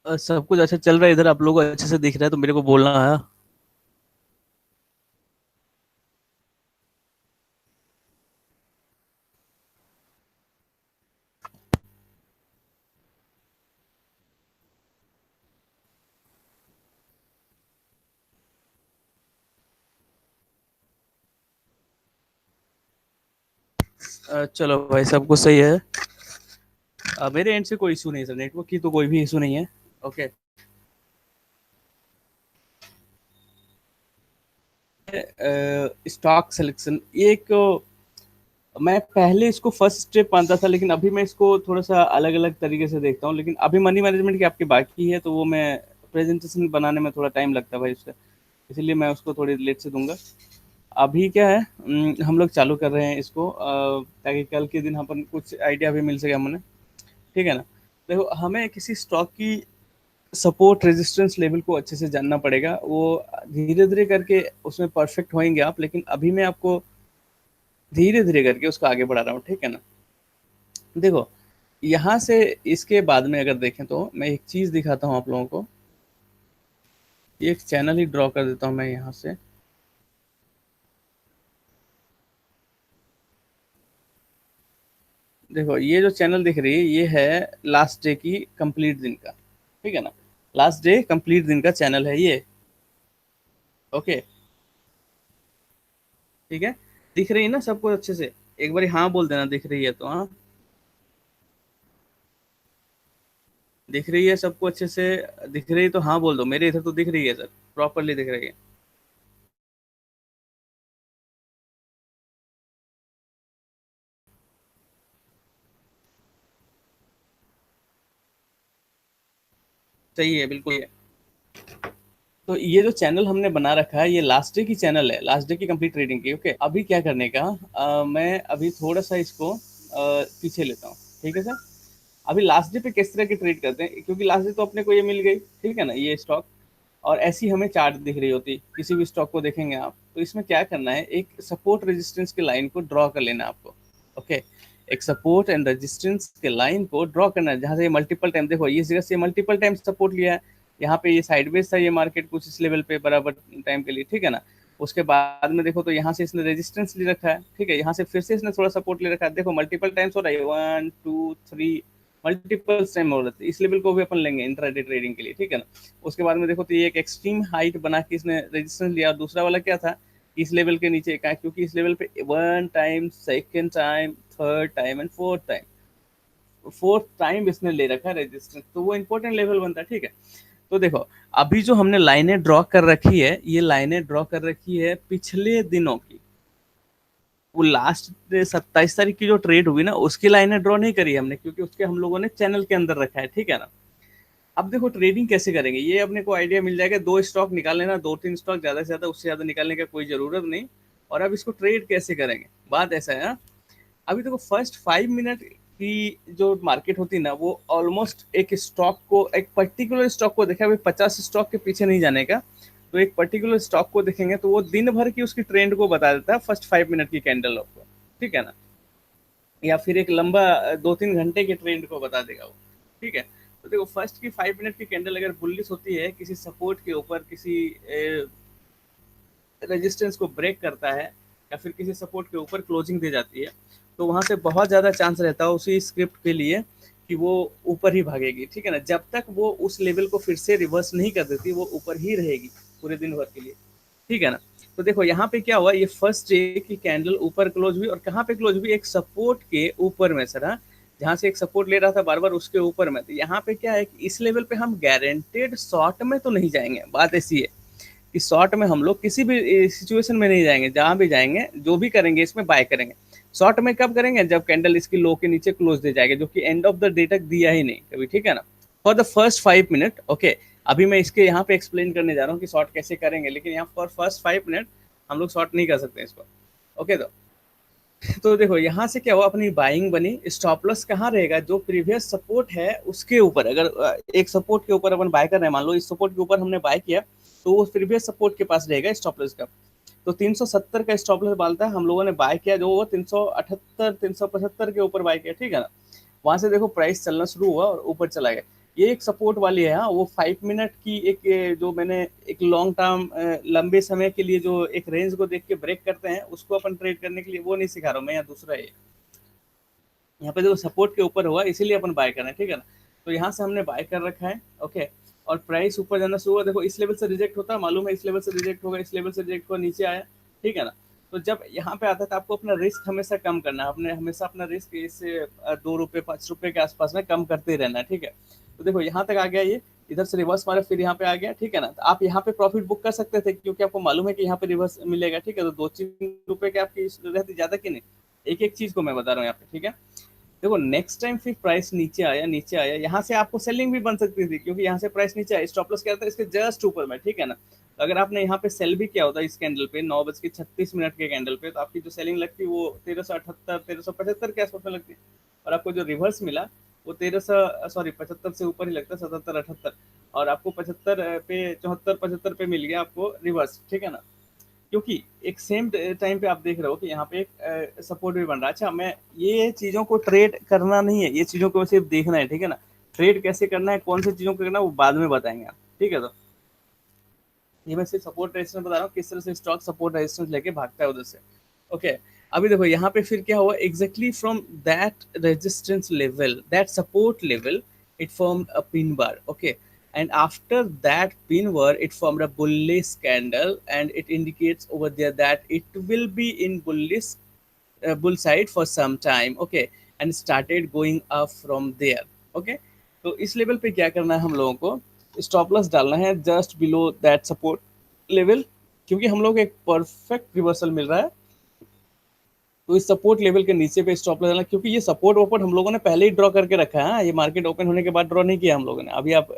सब कुछ अच्छा चल रहा है इधर। आप लोगों को अच्छे से दिख रहा है तो मेरे को बोलना है। चलो भाई, सब कुछ सही है। मेरे एंड से कोई इशू नहीं है सर, नेटवर्क की तो कोई भी इशू नहीं है। ओके। स्टॉक सिलेक्शन ये एक मैं पहले इसको फर्स्ट स्टेप मानता था, लेकिन अभी मैं इसको थोड़ा सा अलग अलग तरीके से देखता हूँ। लेकिन अभी मनी मैनेजमेंट की आपकी बाकी है, तो वो मैं प्रेजेंटेशन बनाने में थोड़ा टाइम लगता है भाई उसका, इसलिए मैं उसको थोड़ी लेट से दूंगा। अभी क्या है, हम लोग चालू कर रहे हैं इसको, ताकि कल के दिन अपन कुछ आइडिया भी मिल सके हमें। ठीक है ना। देखो, हमें किसी स्टॉक की सपोर्ट रेजिस्टेंस लेवल को अच्छे से जानना पड़ेगा। वो धीरे धीरे करके उसमें परफेक्ट होएंगे आप, लेकिन अभी मैं आपको धीरे धीरे करके उसको आगे बढ़ा रहा हूँ। ठीक है ना। देखो, यहाँ से इसके बाद में अगर देखें तो मैं एक चीज दिखाता हूँ आप लोगों को। ये एक चैनल ही ड्रॉ कर देता हूँ मैं यहाँ से। देखो, ये जो चैनल दिख रही है ये है लास्ट डे की कंप्लीट दिन का। ठीक है ना। लास्ट डे कंप्लीट दिन का चैनल है ये। ओके। ठीक है। दिख रही है ना सबको अच्छे से? एक बार हाँ बोल देना, दिख रही है तो। हाँ, दिख रही है सबको अच्छे से? दिख रही है तो हाँ बोल दो। मेरे इधर तो दिख रही है सर, प्रॉपरली दिख रही है। सही है, बिल्कुल है। तो ये जो चैनल हमने बना रखा है, ये लास्ट डे की चैनल है, लास्ट डे की कंप्लीट ट्रेडिंग की। ओके, अभी क्या करने का, मैं अभी थोड़ा सा इसको पीछे लेता हूँ। ठीक है सर। अभी लास्ट डे पे किस तरह की ट्रेड करते हैं, क्योंकि लास्ट डे तो अपने को ये मिल गई। ठीक है ना, ये स्टॉक। और ऐसी हमें चार्ट दिख रही होती, किसी भी स्टॉक को देखेंगे आप तो इसमें क्या करना है, एक सपोर्ट रेजिस्टेंस की लाइन को ड्रॉ कर लेना है आपको। ओके। एक सपोर्ट एंड रेजिस्टेंस के लाइन को ड्रॉ करना है, जहां से मल्टीपल टाइम, देखो ये जगह से मल्टीपल टाइम सपोर्ट लिया है। यहाँ पे ये साइडवेज था ये मार्केट, कुछ इस लेवल पे बराबर टाइम के लिए। ठीक है ना। उसके बाद में देखो तो यहाँ से इसने रेजिस्टेंस ले रखा है। ठीक है, यहाँ से फिर से इसने थोड़ा सपोर्ट ले रखा है। देखो मल्टीपल टाइम्स हो रहा है, 1 2 3 मल्टीपल टाइम हो रहा है। इस लेवल को भी अपन लेंगे इंट्राडे ट्रेडिंग के लिए। ठीक है ना। उसके बाद में देखो तो ये एक एक्सट्रीम हाइट बना के इसने रेजिस्टेंस लिया, और दूसरा वाला क्या था, इस लेवल के नीचे का, क्योंकि इस लेवल पे 1 time, second time, third time and fourth time इसने ले रखा है रेजिस्टेंस, तो वो इंपॉर्टेंट लेवल बनता है। ठीक है। तो देखो, अभी जो हमने लाइनें ड्रॉ कर रखी है, ये लाइनें ड्रॉ कर रखी है पिछले दिनों की। वो लास्ट 27 तारीख की जो ट्रेड हुई ना, उसकी लाइनें ड्रॉ नहीं करी हमने, क्योंकि उसके हम लोगों ने चैनल के अंदर रखा है। ठीक है ना। अब देखो ट्रेडिंग कैसे करेंगे, ये अपने को आइडिया मिल जाएगा। दो स्टॉक निकाल लेना, दो तीन स्टॉक, ज्यादा से ज्यादा, उससे ज्यादा निकालने का कोई जरूरत नहीं। और अब इसको ट्रेड कैसे करेंगे, बात ऐसा है ना। अभी देखो, फर्स्ट 5 मिनट की जो मार्केट होती है ना, वो ऑलमोस्ट एक स्टॉक को, एक पर्टिकुलर स्टॉक को देखा, अभी 50 स्टॉक के पीछे नहीं जाने का। तो एक पर्टिकुलर स्टॉक को देखेंगे तो वो दिन भर की उसकी ट्रेंड को बता देता है, फर्स्ट 5 मिनट की कैंडल आपको। ठीक है ना। या फिर एक लंबा 2 3 घंटे के ट्रेंड को बता देगा वो। ठीक है। तो देखो, फर्स्ट की 5 मिनट की कैंडल अगर बुलिश होती है, किसी सपोर्ट के ऊपर, किसी रेजिस्टेंस को ब्रेक करता है, या फिर किसी सपोर्ट के ऊपर क्लोजिंग दे जाती है, तो वहां से बहुत ज्यादा चांस रहता है उसी स्क्रिप्ट के लिए कि वो ऊपर ही भागेगी। ठीक है ना। जब तक वो उस लेवल को फिर से रिवर्स नहीं कर देती, वो ऊपर ही रहेगी पूरे दिन भर के लिए। ठीक है ना। तो देखो यहाँ पे क्या हुआ, ये फर्स्ट डे की कैंडल ऊपर क्लोज हुई, और कहाँ पे क्लोज हुई, एक सपोर्ट के ऊपर में सर। हाँ, जहां से एक सपोर्ट ले रहा था बार बार, उसके ऊपर में। तो यहाँ पे क्या है कि इस लेवल पे हम गारंटेड शॉर्ट में तो नहीं जाएंगे। बात ऐसी है कि शॉर्ट में हम लोग किसी भी सिचुएशन में नहीं जाएंगे, जहां भी जाएंगे जो भी करेंगे इसमें बाय करेंगे। शॉर्ट में कब करेंगे, जब कैंडल इसकी लो के नीचे क्लोज दे जाएगा, जो कि एंड ऑफ द डे तक दिया ही नहीं कभी। ठीक है ना। For the first 5 minute. Okay. अभी मैं इसके यहाँ पे एक्सप्लेन करने जा रहा हूँ कि शॉर्ट कैसे करेंगे, लेकिन यहाँ फॉर फर्स्ट 5 मिनट हम लोग शॉर्ट नहीं कर सकते इसको। ओके। तो देखो यहाँ से क्या हुआ, अपनी बाइंग बनी। स्टॉप लॉस कहाँ रहेगा, जो प्रीवियस सपोर्ट है उसके ऊपर। अगर एक सपोर्ट के ऊपर अपन बाय कर रहे हैं, मान लो इस सपोर्ट के ऊपर हमने बाय किया, तो वो प्रीवियस सपोर्ट के पास रहेगा स्टॉप लॉस का। तो 370 का स्टॉप लॉस डालता है, हम लोगों ने बाय किया जो वो 378 375 के ऊपर बाय किया। ठीक है ना। वहां से देखो प्राइस चलना शुरू हुआ और ऊपर चला गया। ये एक सपोर्ट वाली है। हाँ, वो 5 मिनट की एक जो मैंने एक लॉन्ग टर्म लंबे समय के लिए जो एक रेंज को देख के ब्रेक करते हैं उसको अपन ट्रेड करने के लिए वो नहीं सिखा रहा हूँ मैं, यहाँ दूसरा है। यहाँ पे देखो सपोर्ट के ऊपर हुआ इसीलिए अपन बाय कर रहे हैं, ठीक है ना। तो यहाँ से हमने बाय कर रखा है, ओके। और प्राइस ऊपर जाना शुरू हुआ, देखो इस लेवल से रिजेक्ट होता है, मालूम है इस लेवल से रिजेक्ट होगा, इस लेवल से रिजेक्ट हुआ, नीचे आया, ठीक है ना। तो जब यहाँ पे आता है तो आपको अपना रिस्क हमेशा कम करना है, अपने हमेशा अपना रिस्क इससे 2 रुपये 5 रुपये के आसपास में कम करते ही रहना है, ठीक है। तो देखो यहाँ तक आ गया ये, इधर से रिवर्स मारा फिर यहाँ पे आ गया, ठीक है ना। तो आप यहाँ पे प्रॉफिट बुक कर सकते थे क्योंकि आपको मालूम है कि यहाँ पे रिवर्स मिलेगा, ठीक है। तो 2-3 रुपए की आपकी रहती, ज्यादा की नहीं। एक एक चीज को मैं बता रहा हूँ यहाँ पे, ठीक है। देखो नेक्स्ट टाइम फिर प्राइस नीचे आया, नीचे आया, यहाँ से आपको सेलिंग भी बन सकती थी क्योंकि यहाँ से प्राइस नीचे आया, स्टॉप लॉस क्या था इसके जस्ट ऊपर में, ठीक है ना। तो अगर आपने यहाँ पे सेल भी किया होता इस कैंडल पे 9:36 के कैंडल पे, तो आपकी जो सेलिंग लगती वो 1378 1375 के आसपास में लगती। और आपको जो रिवर्स मिला वो 75 से ऊपर ही लगता है, 77-78। और आपको 75 पे 74-75 पे मिल गया आपको रिवर्स, ठीक है ना। क्योंकि एक सेम टाइम पे आप देख रहे हो कि यहाँ पे एक सपोर्ट भी बन रहा है। अच्छा, मैं ये चीजों को ट्रेड करना नहीं है, ये चीजों को सिर्फ देखना है, ठीक है ना। ट्रेड कैसे करना है, कौन सी चीजों को करना है वो बाद में बताएंगे आप, ठीक है। तो ये मैं सिर्फ सपोर्ट रेजिस्टेंस बता रहा हूँ किस तरह से स्टॉक सपोर्ट रेजिस्टेंस लेके भागता है उधर से, ओके। अभी देखो यहाँ पे फिर क्या हुआ, exactly from that resistance level, that support level, it formed a pin bar, okay. And after that pin bar it formed a bullish candle, and it indicates over there that it will be in bullish bull side for some time, okay. And started going up from there, okay. तो इस level पे क्या करना है हम लोगों को, stop loss डालना है just below that support level, क्योंकि हम लोग को एक परफेक्ट रिवर्सल मिल रहा है। तो इस सपोर्ट लेवल के नीचे पे स्टॉप लॉस डालना, क्योंकि ये सपोर्ट वोपोर्ट हम लोगों ने पहले ही ड्रॉ करके रखा है। हाँ, ये मार्केट ओपन होने के बाद ड्रॉ नहीं किया हम लोगों ने, अभी आप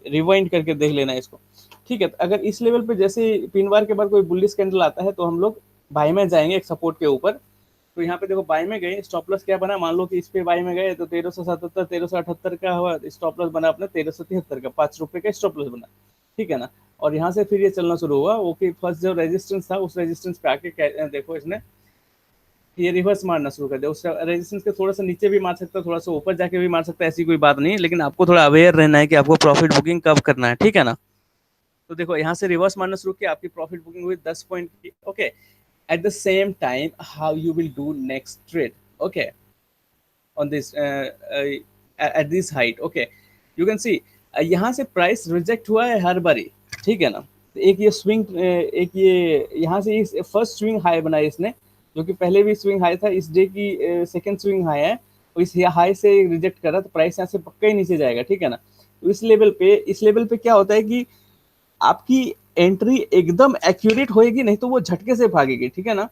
रिवाइंड करके देख लेना इसको, ठीक है। तो अगर इस लेवल पे जैसे पिन बार के बाद कोई बुलिश कैंडल आता है तो हम लोग बाय में जाएंगे एक सपोर्ट के ऊपर। तो यहाँ पे देखो बाय में गए, स्टॉप लॉस क्या बना, मान लो कि इस पे बाय में गए तो 1377 1378 का हुआ स्टॉप लॉस बना अपने, 1373 का 5 रुपए का स्टॉप लॉस बना, ठीक है ना। और यहाँ से फिर ये चलना शुरू हुआ, ओके। फर्स्ट जो रेजिस्टेंस था उस रेजिस्टेंस पे आके देखो इसने ये रिवर्स मारना शुरू कर दिया, उस रेजिस्टेंस के थोड़ा सा नीचे भी मार सकता है, थोड़ा सा ऊपर जाके भी मार सकता है, ऐसी कोई बात नहीं है, लेकिन आपको थोड़ा अवेयर रहना है कि आपको प्रॉफिट बुकिंग कब करना है, ठीक है ना। तो देखो यहाँ से रिवर्स मारना शुरू किया, आपकी प्रॉफिट बुकिंग हुई 10 पॉइंट की, okay. At the same time how you will do next trade, okay, on this at this height, okay. You can see यहाँ से प्राइस रिजेक्ट हुआ है हर बारी, ठीक है ना। तो एक ये स्विंग, एक ये यहाँ से इस फर्स्ट स्विंग हाई बनाया इसने, जो कि पहले भी स्विंग हाई था, इस डे की सेकंड स्विंग हाई है। तो इस हाई से रिजेक्ट कर रहा तो प्राइस यहाँ से पक्का ही नीचे जाएगा, ठीक है ना। तो इस लेवल पे क्या होता है कि आपकी एंट्री एकदम एक्यूरेट होएगी, नहीं तो वो झटके से भागेगी, ठीक है ना।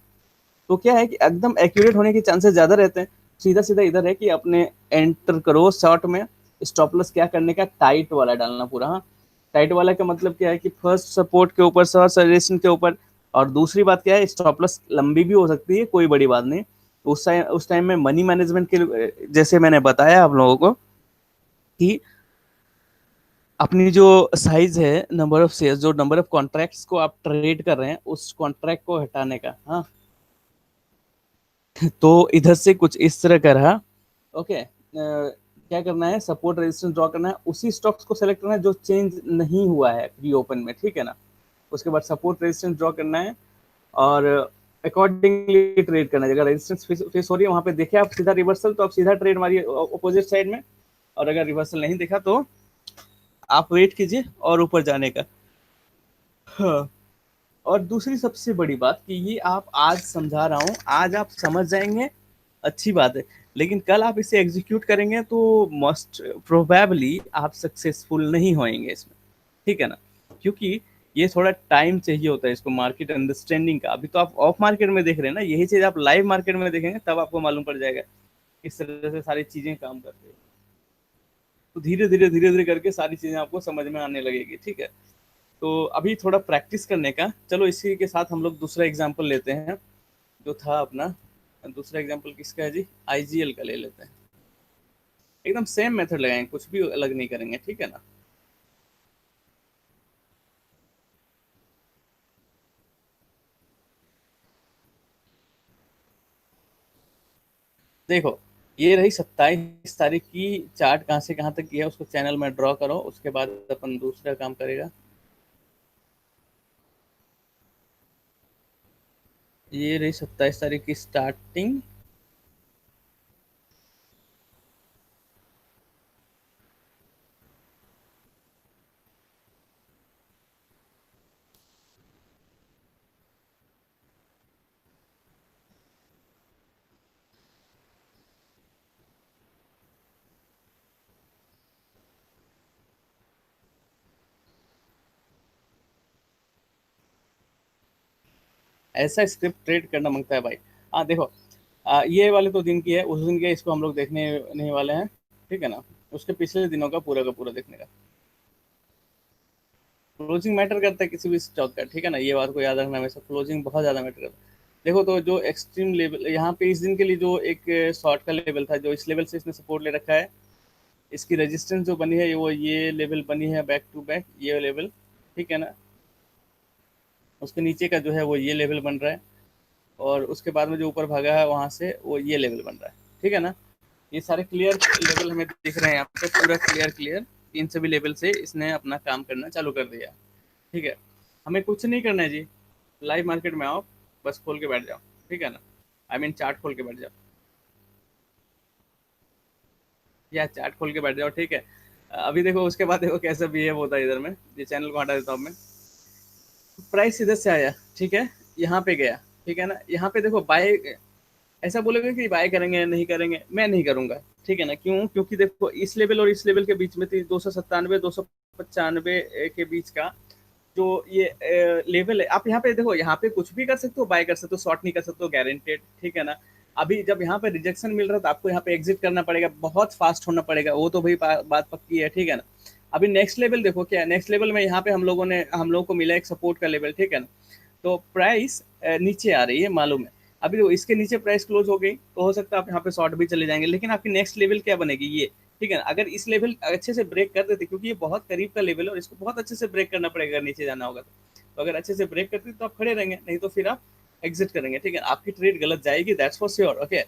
तो क्या है कि एकदम एक्यूरेट होने के चांसेस ज्यादा रहते हैं। सीधा सीधा इधर है कि अपने एंटर करो शॉर्ट में, स्टॉप लॉस क्या करने का, टाइट वाला डालना पूरा। हाँ, टाइट वाला का मतलब क्या है कि फर्स्ट सपोर्ट के ऊपर, सजेशन के ऊपर। और दूसरी बात क्या है, स्टॉप लॉस लंबी भी हो सकती है, कोई बड़ी बात नहीं। उस टाइम में मनी मैनेजमेंट के जैसे मैंने बताया आप लोगों को कि अपनी जो साइज है, नंबर ऑफ शेयर, जो नंबर ऑफ कॉन्ट्रैक्ट्स को आप ट्रेड कर रहे हैं उस कॉन्ट्रैक्ट को हटाने का, हाँ। तो इधर से कुछ इस तरह का रहा, ओके। क्या करना है, सपोर्ट रेजिस्टेंस ड्रॉ करना है, उसी स्टॉक्स को सेलेक्ट करना है जो चेंज नहीं हुआ है प्री ओपन में, ठीक है ना। उसके बाद सपोर्ट रेजिस्टेंस ड्रॉ करना है और अकॉर्डिंगली ट्रेड करना है। अगर रेजिस्टेंस फेस हो रही है वहां पे देखे आप सीधा रिवर्सल, तो आप सीधा ट्रेड मारिए अपोजिट साइड में। और अगर रिवर्सल नहीं दिखा तो आप वेट कीजिए और ऊपर जाने का, हाँ। और दूसरी सबसे बड़ी बात कि ये आप आज समझा रहा हूँ, आज आप समझ जाएंगे, अच्छी बात है। लेकिन कल आप इसे एग्जीक्यूट करेंगे तो मोस्ट प्रोबेबली आप सक्सेसफुल नहीं होएंगे इसमें, ठीक है ना। क्योंकि ये थोड़ा टाइम चाहिए होता है इसको, मार्केट अंडरस्टैंडिंग का। अभी तो आप ऑफ मार्केट में देख रहे हैं ना, यही चीज आप लाइव मार्केट में देखेंगे तब आपको मालूम पड़ जाएगा किस तरह से सारी चीजें काम करती है। तो धीरे धीरे करके सारी चीजें आपको समझ में आने लगेगी, ठीक है। तो अभी थोड़ा प्रैक्टिस करने का, चलो इसी के साथ हम लोग दूसरा एग्जाम्पल लेते हैं जो था अपना। दूसरा एग्जाम्पल किसका है जी, आईजीएल का ले लेते हैं। एकदम सेम मेथड लगाएंगे, कुछ भी अलग नहीं करेंगे, ठीक है ना। देखो ये रही 27 तारीख की चार्ट, कहाँ से कहाँ तक किया उसको चैनल में ड्रॉ करो, उसके बाद अपन दूसरा काम करेगा। ये रही 27 तारीख की स्टार्टिंग। ऐसा स्क्रिप्ट ट्रेड करना मांगता है भाई। हाँ देखो, ये वाले तो दिन की है, उस दिन के इसको हम लोग देखने नहीं वाले हैं, ठीक है ना। उसके पिछले दिनों का पूरा देखने का। क्लोजिंग मैटर करता है किसी भी स्टॉक का, ठीक है ना, ये बात को याद रखना हमेशा, क्लोजिंग बहुत ज्यादा मैटर करता है। देखो तो जो एक्सट्रीम लेवल यहाँ पे इस दिन के लिए जो एक शॉर्ट का लेवल था, जो इस लेवल से इसने सपोर्ट ले रखा है, इसकी रेजिस्टेंस जो बनी है वो ये लेवल बनी है बैक टू बैक, ये लेवल, ठीक है ना। उसके नीचे का जो है वो ये लेवल बन रहा है, और उसके बाद में जो ऊपर भागा है वहां से वो ये लेवल बन रहा है, ठीक है ना। ये सारे क्लियर लेवल हमें दिख रहे हैं यहाँ पे, पूरा क्लियर क्लियर। इन सभी लेवल से इसने अपना काम करना चालू कर दिया, ठीक है। हमें कुछ नहीं करना है जी, लाइव मार्केट में आओ, बस खोल के बैठ जाओ, ठीक है ना। आई मीन चार्ट खोल के बैठ जाओ, या चार्ट खोल के बैठ जाओ, ठीक है। अभी देखो उसके बाद देखो कैसा बिहेव होता है इधर में। ये चैनल को हटा देता हूँ मैं। प्राइस इधर से आया, ठीक है, यहाँ पे गया, ठीक है ना। यहाँ पे देखो बाय, ऐसा बोलोगे कि बाय करेंगे नहीं करेंगे, मैं नहीं करूंगा, ठीक है ना। क्यों? क्योंकि देखो इस लेवल और इस लेवल के बीच में 297 295 के बीच का जो ये लेवल है, आप यहाँ पे देखो, यहाँ पे कुछ भी कर सकते हो, बाय कर सकते हो, शॉर्ट नहीं कर सकते हो, गारंटेड, ठीक है ना। अभी जब यहाँ पे रिजेक्शन मिल रहा था, आपको यहाँ पे एग्जिट करना पड़ेगा, बहुत फास्ट होना पड़ेगा, वो तो भाई बात पक्की है, ठीक है ना। अभी नेक्स्ट लेवल देखो क्या है, नेक्स्ट लेवल में यहाँ पे हम लोगों को मिला एक सपोर्ट का लेवल, ठीक है ना। तो प्राइस नीचे आ रही है मालूम है। अभी तो इसके नीचे प्राइस क्लोज हो गई, तो हो सकता है आप यहाँ पे शॉर्ट भी चले जाएंगे, लेकिन आपकी नेक्स्ट लेवल क्या बनेगी ये, ठीक है ना। अगर इस लेवल अच्छे से ब्रेक कर देते, क्योंकि ये बहुत करीब का लेवल है और इसको बहुत अच्छे से ब्रेक करना पड़ेगा अगर नीचे जाना होगा तो अगर अच्छे से ब्रेक करते तो आप खड़े रहेंगे, नहीं तो फिर आप एग्जिट करेंगे, ठीक है। आपकी ट्रेड गलत जाएगी, दैट्स फॉर श्योर, ओके।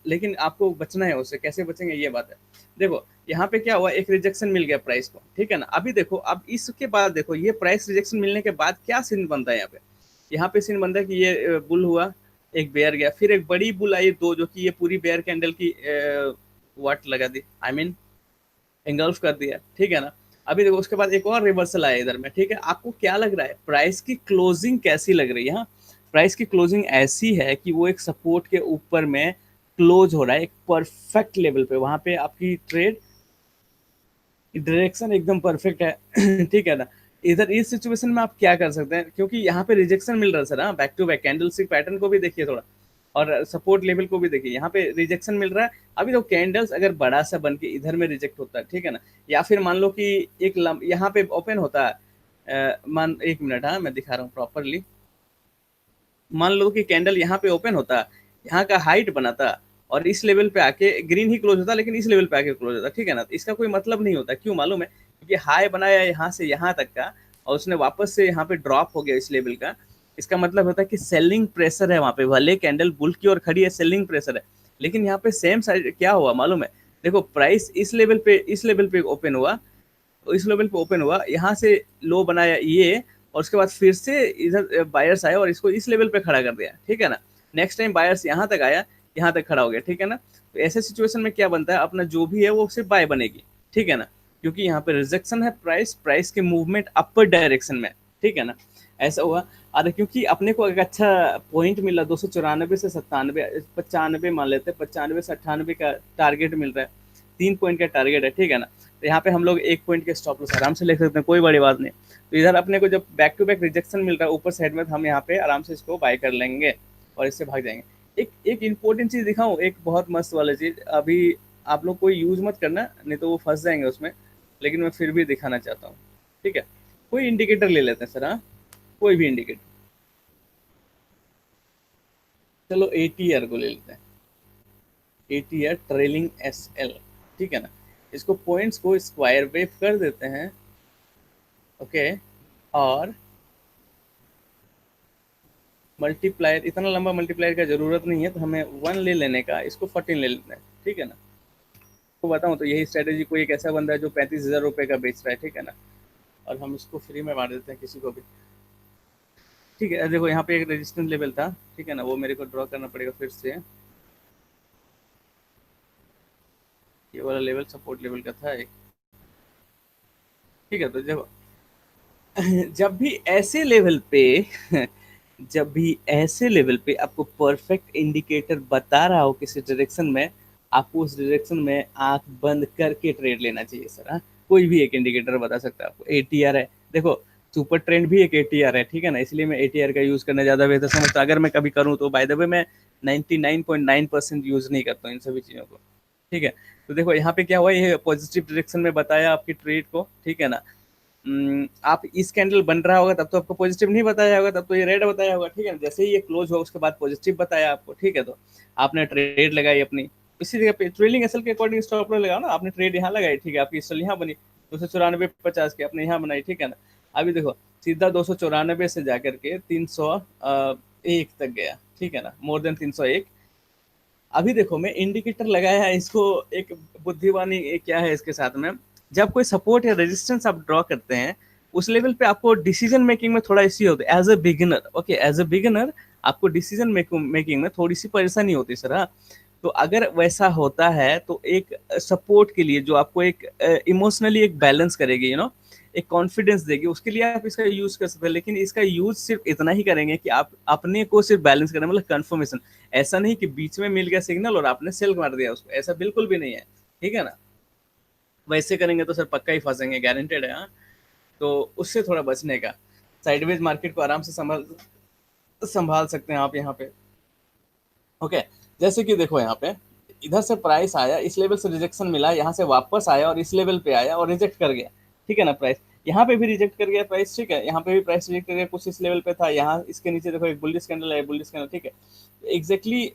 लेकिन आपको बचना है उससे, कैसे बचेंगे ये बात है। देखो यहाँ पे क्या हुआ, एक रिजेक्शन मिल गया प्राइस को, ठीक है ना। अभी देखो, अब इसके बाद देखो ये प्राइस रिजेक्शन मिलने के बाद क्या सीन बनता है यहाँ पे। यहाँ पे सीन बनता है कि ये बुल हुआ, एक बेयर गया, फिर एक बड़ी बुल आई दो, जो कि ये पूरी बेयर कैंडल की वाट लगा दी, आई मीन एंगल्फ कर दिया, ठीक है ना। अभी देखो उसके बाद एक और रिवर्सल आया इधर में, ठीक है। आपको क्या लग रहा है प्राइस की क्लोजिंग कैसी लग रही है? हाँ, प्राइस की क्लोजिंग ऐसी है कि वो एक सपोर्ट के ऊपर में क्लोज हो रहा है, एक परफेक्ट लेवल पे, वहां पे आपकी ट्रेड डायरेक्शन एकदम परफेक्ट है ठीक है ना। इधर इस सिचुएशन में आप क्या कर सकते हैं, क्योंकि यहाँ पे रिजेक्शन मिल रहा है सर, हाँ, back to back candlestick pattern को भी देखिए थोड़ा, और सपोर्ट लेवल को भी देखिए, यहाँ पे रिजेक्शन मिल रहा है। अभी तो कैंडल्स अगर बड़ा सा बन के इधर में रिजेक्ट होता है, ठीक है ना, या फिर मान लो कि एक यहाँ पे ओपन होता है, मान एक मिनट, हाँ मैं दिखा रहा हूँ प्रॉपरली। मान लो कि कैंडल यहाँ पे ओपन होता, यहाँ का हाइट बनाता, और इस लेवल पे आके ग्रीन ही क्लोज होता, लेकिन इस लेवल पे आके क्लोज होता, ठीक है ना। तो इसका कोई मतलब नहीं होता, क्यों मालूम है? क्योंकि हाई बनाया यहाँ से यहाँ तक का, और उसने वापस से यहाँ पे ड्रॉप हो गया इस लेवल का। इसका मतलब होता है कि सेलिंग प्रेशर है वहां पे, भले कैंडल बुल की और खड़ी है, सेलिंग प्रेशर है। लेकिन यहाँ पे सेम साइड क्या हुआ मालूम है? देखो प्राइस इस लेवल पे ओपन हुआ, तो इस लेवल पे ओपन हुआ, यहाँ से लो बनाया ये, और उसके बाद फिर से इधर बायर्स आए और इसको इस लेवल पे खड़ा कर दिया, ठीक है ना। नेक्स्ट टाइम बायर्स यहाँ तक आया, यहाँ तक खड़ा हो गया, ठीक है ना। तो ऐसे सिचुएशन में क्या बनता है, अपना जो भी है वो सिर्फ बाय बनेगी, ठीक है ना। क्योंकि यहाँ पे रिजेक्शन है, प्राइस प्राइस के मूवमेंट अपर डायरेक्शन में, ठीक है ना। ऐसा हुआ। अरे क्योंकि अपने को एक अच्छा पॉइंट मिला, 294 से 97, 95 मान लेते हैं, 95 से 98 का टारगेट मिल रहा है, 3 पॉइंट का टारगेट है, ठीक है ना। तो यहाँ पे हम लोग 1 पॉइंट के स्टॉप लॉस आराम से ले सकते हैं, कोई बड़ी बात नहीं। तो इधर अपने को जब बैक टू बैक रिजेक्शन मिल रहा है ऊपर साइड में, तो हम यहाँ पे आराम से इसको बाय कर लेंगे और इससे भाग जाएंगे। एक एक इंपॉर्टेंट चीज दिखाऊं, एक बहुत मस्त वाला चीज, अभी आप लोग कोई यूज मत करना, नहीं तो वो फंस जाएंगे उसमें, लेकिन मैं फिर भी दिखाना चाहता हूँ, ठीक है। कोई इंडिकेटर ले लेते हैं सर, हाँ, कोई भी इंडिकेटर। चलो एटीआर को ले लेते हैं, एटीआर ट्रेलिंग एसएल, ठीक है ना। इसको पॉइंट्स को स्क्वायर वेव कर देते हैं, ओके। और मल्टीप्लायर, इतना लंबा मल्टीप्लायर का जरूरत नहीं है, तो हमें 1 ले लेने का, इसको 14 ले लेना है, ठीक है ना। तो बताऊँ तो यही स्ट्रेटेजी, कोई एक ऐसा बंदा है जो 35,000 रुपये का बेच रहा है, ठीक है ना, और हम इसको फ्री में बांट देते हैं किसी को भी, ठीक है। देखो यहाँ पे एक रेजिस्टेंस लेवल था, ठीक है ना, वो मेरे को ड्रॉ करना पड़ेगा फिर से। ये वाला लेवल सपोर्ट लेवल का था एक, ठीक है। तो जब जब भी ऐसे लेवल पे जब भी ऐसे लेवल पे आपको परफेक्ट इंडिकेटर बता रहा हो किसी डायरेक्शन में, आपको उस डायरेक्शन में आंख बंद करके ट्रेड लेना चाहिए सर। हाँ, कोई भी एक इंडिकेटर बता सकता है आपको, एटीआर है, देखो सुपर ट्रेंड भी एक एटीआर है, ठीक है ना, इसलिए मैं एटीआर का यूज करना ज्यादा बेहतर समझता हूँ। अगर मैं कभी करूँ तो बाय द वे मैं 99.9% यूज नहीं करता हूँ इन सभी चीजों को, ठीक है। तो देखो यहाँ पे क्या हुआ, ये पॉजिटिव डायरेक्शन में बताया आपकी ट्रेड को, ठीक है ना। आप इस कैंडल बन रहा होगा तब तो आपको पॉजिटिव नहीं बताया होगा, तब तो ये रेड बताया होगा, ठीक है ना। जैसे ही ये क्लोज हुआ उसके बाद पॉजिटिव बताया आपको, ठीक है। तो आपने ट्रेड लगाई अपनी, इसी जगह पे ट्रेलिंग एसएल के अकॉर्डिंग स्टॉप लॉस लगाओ ना, आपने ट्रेड यहाँ लगाई, ठीक है, आपकी एसएल यहाँ बनी 294.50 की, आपने यहाँ बनाई, ठीक है ना। अभी देखो सीधा 294 से जाकर के 301 तक गया, ठीक है ना, मोर देन 301। अभी देखो मैं इंडिकेटर लगाया है इसको, एक बुद्धिमानी क्या है इसके साथ में, जब कोई सपोर्ट या रेजिस्टेंस आप ड्रॉ करते हैं उस लेवल पे आपको डिसीजन मेकिंग में थोड़ा इश्यू होता है as a beginner, okay, as a beginner आपको डिसीजन मेकिंग में थोड़ी सी परेशानी होती है सर। हाँ, तो अगर वैसा होता है तो एक सपोर्ट के लिए जो आपको एक इमोशनली एक बैलेंस करेगी, एक कॉन्फिडेंस देगी, उसके लिए आप इसका यूज कर सकते हैं। लेकिन इसका यूज सिर्फ इतना ही करेंगे कि आप अपने को सिर्फ बैलेंस करें, मतलब कंफर्मेशन, ऐसा नहीं कि बीच में मिल गया सिग्नल और आपने सेल मार दिया उसको, ऐसा बिल्कुल भी नहीं है, ठीक है ना। वैसे करेंगे तो सर पक्का ही फंसेंगे, गारंटेड है। हाँ, तो उससे थोड़ा बचने का, साइडवेज मार्केट को आराम से संभाल संभाल सकते हैं आप यहाँ पे, ओके। जैसे कि देखो यहाँ पे इधर से प्राइस आया, इस लेवल से रिजेक्शन मिला, यहाँ से वापस आया और इस लेवल पे आया और रिजेक्ट कर गया, ठीक है ना। प्राइस यहाँ पे भी रिजेक्ट कर गया प्राइस, ठीक है, यहाँ पे भी प्राइस रिजेक्ट कर गया, कुछ इस लेवल पे था, यहाँ इसके नीचे देखो एक बुलिश कैंडल है, बुलिश कैंडल, ठीक है। एग्जैक्टली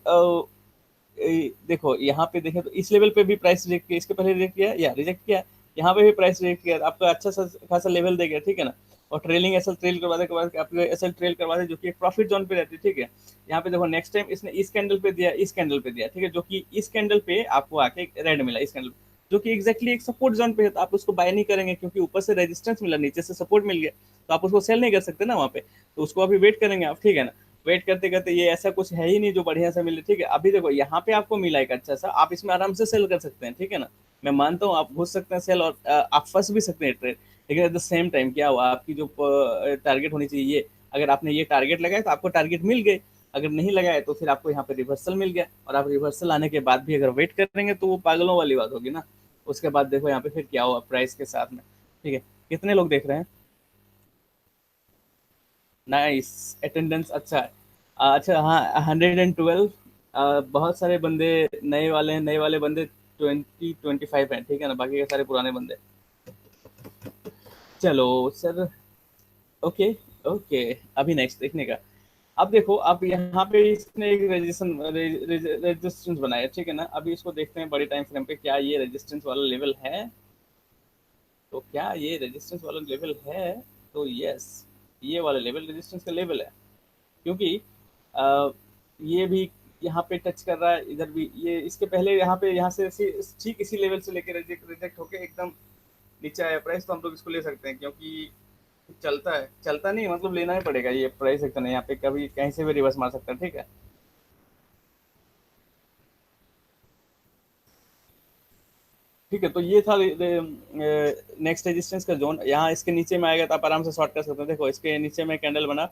देखो यहाँ पे देखें तो इस लेवल पे भी प्राइस रिजेक्ट किया, इसके पहले रिजेक्ट किया या रिजेक्ट किया, यहाँ पे भी प्राइस रिजेक्ट किया, आपका अच्छा खासा लेवल दे गया, ठीक है ना। और ट्रेलिंग एसएल ट्रेल करवाने के बाद आपको एसएल ट्रेल करवा दे, जो कि प्रॉफिट जोन पे रहती है, ठीक है। यहाँ पे देखो नेक्स्ट टाइम इसने इस कैंडल पे दिया, इस कैंडल पे दिया, ठीक है, जो कि इस कैंडल पे आपको आके रेड मिला, इस कैंडल जो कि एग्जैक्टली एक सपोर्ट जोन पे है, तो आप उसको बाय नहीं करेंगे क्योंकि ऊपर से रेजिस्टेंस मिला, नीचे से सपोर्ट मिल गया, तो आप उसको सेल नहीं कर सकते ना वहाँ पे, तो उसको अभी वेट करेंगे आप, ठीक है ना। वेट करते करते ये ऐसा कुछ है ही नहीं जो बढ़िया से मिले, ठीक है। अभी देखो यहाँ पे आपको मिला एक अच्छा सा, आप इसमें आराम से सेल कर सकते हैं, ठीक है ना। मैं मानता हूँ आप घुस सकते हैं सेल, और आप फंस भी सकते हैं ट्रेड, लेकिन एट द सेम टाइम क्या हुआ, आपकी जो टारगेट होनी चाहिए ये, अगर आपने ये टारगेट लगाया तो आपको टारगेट मिल गई, अगर नहीं लगाया तो फिर आपको यहाँ पे रिवर्सल मिल गया, और आप रिवर्सल आने के बाद भी अगर वेट करेंगे तो वो पागलों वाली बात होगी ना। उसके बाद देखो यहाँ पे फिर क्या हुआ प्राइस के साथ में, ठीक है। कितने लोग देख रहे हैं, नाइस, अटेंडेंस अच्छा है। अच्छा हाँ, 112, बहुत सारे बंदे नए वाले हैं, नए वाले बंदे 25 हैं, ठीक है ना, बाकी के सारे पुराने बंदे। चलो सर, ओके, ओके। अभी नेक्स्ट देखने का, अब देखो अब यहाँ पे इसने एक रेजिस्टेंस बनाया, ठीक है ना। अभी इसको देखते हैं बड़े टाइम फ्रेम पे, क्या ये रेजिस्टेंस वाला लेवल है, तो क्या ये रेजिस्टेंस वाला लेवल है, तो यस, ये वाला लेवल रेजिस्टेंस का लेवल है, क्योंकि आ, ये भी यहाँ पे टच कर रहा है, इधर भी ये, इसके पहले यहाँ पे, यहाँ से ठीक इसी लेवल से लेकर रिजेक्ट रिजेक्ट होके एकदम नीचे आया प्राइस, तो हम लोग इसको ले सकते हैं, क्योंकि चलता है, चलता नहीं मतलब लेना ही पड़ेगा, ये प्राइस सेक्शन है, यहाँ पे कभी कहीं से भी रिवर्स मार सकता है, ठीक है। ठीक है, तो ये था नेक्स्ट रेजिस्टेंस का जोन, यहाँ इसके नीचे में आएगा तो आप आराम से शॉर्ट कर सकते हैं। देखो इसके नीचे में कैंडल बना,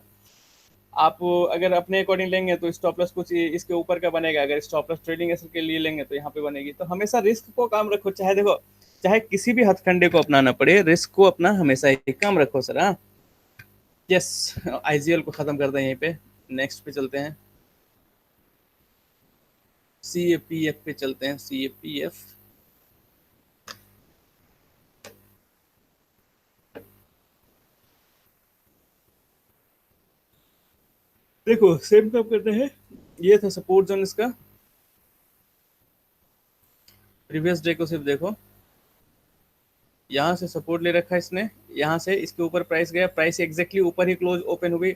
आप अगर अपने अकॉर्डिंग लेंगे तो स्टॉप लॉस कुछ इसके ऊपर का बनेगा, अगर स्टॉप लॉस ट्रेडिंग एसेट के लिए लेंगे तो यहाँ पे बनेगी। तो हमेशा रिस्क को काम रखो, चाहे देखो चाहे किसी भी हथकंडे को अपनाना पड़े, रिस्क को अपना हमेशा ही काम रखो सर। हाँ, यस, आईजीएल को खत्म कर दें यहीं पे, नेक्स्ट पे चलते हैं, सी ए पी एफ पे चलते हैं, सी ए पी एफ। देखो सेम काम करते हैं, ये था सपोर्ट जोन इसका, प्रीवियस डे को सिर्फ देखो, यहाँ से सपोर्ट ले रखा है इसने, यहाँ से इसके ऊपर प्राइस गया, प्राइस एग्जैक्टली ऊपर ही क्लोज ओपन हो गई,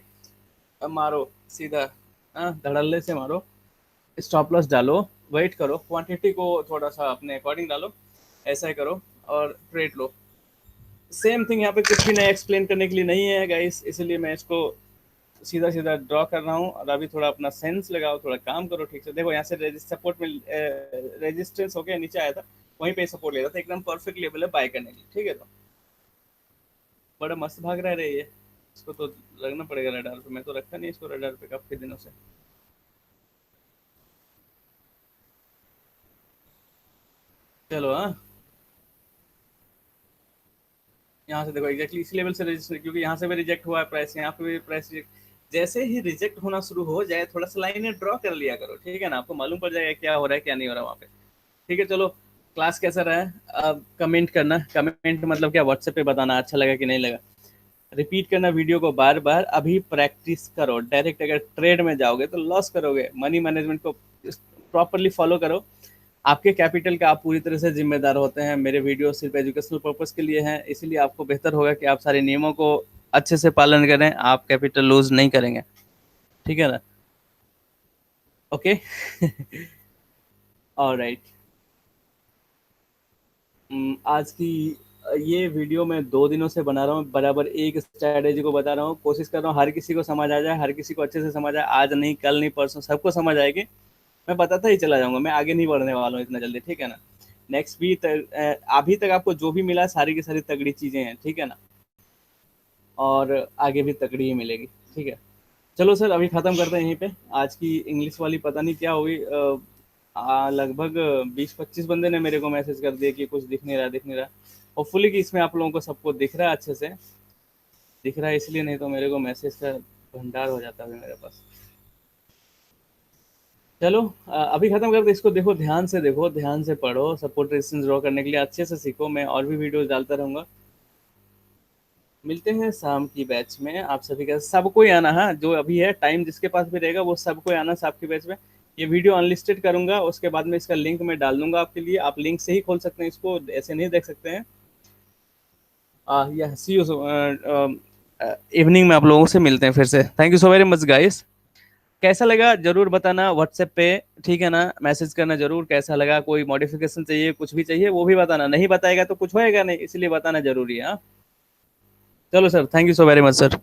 अब मारो सीधा, हाँ धड़ल्ले से मारो, स्टॉप लॉस डालो, वेट करो, क्वांटिटी को थोड़ा सा अपने अकॉर्डिंग डालो, ऐसा ही करो और ट्रेड लो। सेम थिंग यहाँ पे कुछ भी नया एक्सप्लेन करने के लिए नहीं है गाइस, इसलिए मैं इसको सीधा सीधा ड्रॉ कर रहा हूँ। और अभी थोड़ा अपना सेंस लगाओ, थोड़ा काम करो ठीक से। देखो यहाँ से सपोर्ट में रेजिस्टेंस हो गया, नीचे आया था, वहीं पे सपोर्ट ले रहा था, एकदम परफेक्ट लेवल है बाय करने के लिए, ठीक है। तो बड़ा मस्त भाग रहा है रे ये, इसको तो लगना पड़ेगा रडार पे, मैं तो रखा नहीं इसको रडार पे काफी दिनों से। चलो हाँ, यहाँ से देखो एग्जैक्टली इसी लेवल से रजिस्टर, क्योंकि यहाँ से भी रिजेक्ट हुआ है प्राइस, यहाँ पे भी प्राइस रिजेक्ट। जैसे ही रिजेक्ट होना शुरू हो जाए, थोड़ा सा लाइनें ड्रॉ कर लिया करो, ठीक है ना, आपको मालूम पड़ जाएगा क्या हो रहा है क्या नहीं हो रहा वहाँ पे। ठीक है चलो, क्लास कैसा रहा है अब कमेंट करना, कमेंट मतलब क्या, व्हाट्सएप पे बताना अच्छा लगा कि नहीं लगा। रिपीट करना वीडियो को बार बार, अभी प्रैक्टिस करो, डायरेक्ट अगर ट्रेड में जाओगे तो लॉस करोगे। मनी मैनेजमेंट को प्रॉपरली फॉलो करो, आपके कैपिटल का आप पूरी तरह से जिम्मेदार होते हैं। मेरे वीडियो सिर्फ एजुकेशनल पर्पस के लिए हैं, इसीलिए आपको बेहतर होगा कि आप सारे नियमों को अच्छे से पालन करें, आप कैपिटल लूज नहीं करेंगे, ठीक है ना। Okay alright. आज की ये वीडियो मैं 2 दिनों से बना रहा हूँ, बराबर एक स्ट्रैटेजी को बता रहा हूँ, कोशिश कर रहा हूँ हर किसी को समझ आ जाए, हर किसी को अच्छे से समझ आए, आज नहीं कल नहीं परसों सबको समझ आएगी। मैं बताता ही चला जाऊंगा, मैं आगे नहीं बढ़ने वाला हूँ इतना जल्दी, ठीक है ना। नेक्स्ट भी अभी तक आपको जो भी मिला सारी की सारी तगड़ी चीजें हैं, ठीक है ना, और आगे भी तगड़ी ही मिलेगी, ठीक है। चलो सर अभी खत्म करते हैं यहीं पे, आज की इंग्लिश वाली पता नहीं क्या हुई। लगभग 20-25 बंदे ने मेरे को मैसेज कर दिया कि कुछ दिख नहीं रहा, दिख नहीं रहा। होपफुली कि इसमें आप लोगों को सबको दिख रहा है अच्छे से, दिख रहा है इसलिए, नहीं तो मेरे को मैसेज का भंडार हो जाता है मेरे पास। चलो अभी खत्म करते इसको, देखो ध्यान से, देखो ध्यान से पढ़ो, सपोर्ट रेजिस्टेंस ड्रॉ करने के लिए अच्छे से सीखो, मैं और भी वीडियोस डालता रहूंगा। मिलते हैं शाम की बैच में, आप सभी का सबको ही आना है, जो अभी है टाइम जिसके पास भी रहेगा वो सबको ही आना शाम की बैच में। ये वीडियो अनलिस्टेड करूंगा, उसके बाद में इसका लिंक मैं डाल दूंगा आपके लिए, आप लिंक से ही खोल सकते हैं इसको, ऐसे नहीं देख सकते हैं। या सी यू, इवनिंग में आप लोगों से मिलते हैं फिर से। Thank you so very much guys. कैसा लगा जरूर बताना व्हाट्सएप पे, ठीक है ना, मैसेज करना जरूर, कैसा लगा, कोई मॉडिफिकेशन चाहिए, कुछ भी चाहिए वो भी बताना, नहीं बताएगा तो कुछ होएगा नहीं, इसलिए बताना जरूरी है हाँ? चलो sir, thank you so very much sir.